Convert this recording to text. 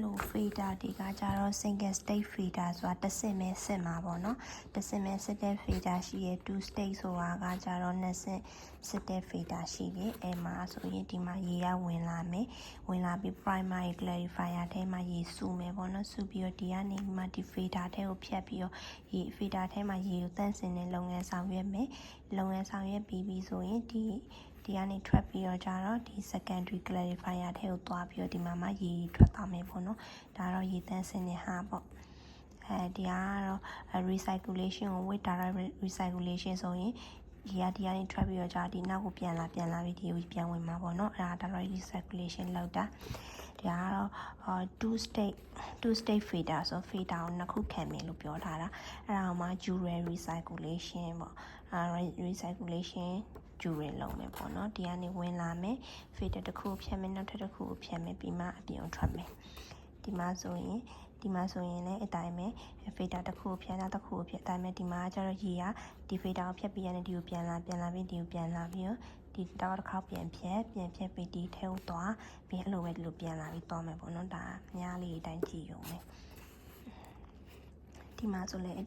လို fader တွေကကြတော့ single stage fader ဆိုတာတစ်ဆင့်ပဲစစ်မှာပေါ့နော်တစ်ဆင့်ပဲစစ်တဲ့ fader ရှိရ two stage ဆိုတာကကြတော့နှစ်ဆင့်စစ်တဲ့ fader ရှိတယ်အဲမှာဆိုရင်ဒီမှာရေကဝင်လာမယ်ဝင်လာပြီး primary clarifier ထဲမှာရေစုမယ်ပေါ့နော်စုပြီးတော့ဒီကနေမှဒီ fader ထဲကိုဖြတ်ပြီးတော့ရေ fader ထဲမှာရေကိုတန့်စင်တဲ့လုပ်ငန်းဆောင်ရွက်မယ်လုပ်ငန်းဆောင်ရွက်ပြီးပြီဆိုရင်ဒီကနေထွက်ပြီးတော့ကြတော့ဒီ secondary clarifier ထဲကိုသွားပြီးတော့ဒီမှာမှရေထွက်သွားမယ်ပေါ့နော်ဒါတော့ရေတန့်စင်တဲ့ဟာပေါ့ဒီကတော့ recirculation ကို with direct recirculation ဆိုရင်ဒီကနေထွက်ပြီးတော့ကြာဒီနောက်ကိုပြန်လာပြီးဒီကိုပြန်ဝင်မှာပေါ့နော်အဲ့ဒါ direct recirculation လောက်တာဒီကတော့two state fader ဆို fader ကိုနှစ်ခုခံမယ်လို့ပြောထားတာအဲ့ဒါမှ dual recirculation ပေါ့recirculation ကျူရလုံးမယ်ပေါ့နော်ဒီကနေဝင်လာမယ် fader တစ်ခုဖြတ်မယ်နောက်ထပ်တစ်ခုကိုဖြတ်မယ်ပြီးမှအပြင်ကိုထွက်မယ်ဒီမှာဆိုရင်လည်းအတိုင်းပဲ fader တစ်ခုကိုဖြတ်နောက်တစ်ခုကိုဖြတ်အတိုင်းပဲဒီမှာကျတော့ရေကဒီ fader ကိုဖြတ်ပြီးရတယ်ဒီကိုပြန်လာပြီးဒီကိုပြန်လာပြီးတော့ဒီတော့တစ်ခေါက်ပြန်ဖြတ်ပြီးဒီထဲကိုသွားပြီးအဲ့လိုပဲဒီလိုပြန်လာပြီးသွားမယ်ပေါ့နော်ဒါညားလေးအတိုင်းကြည့်ရုံပဲဒီမှာဆိုလည်း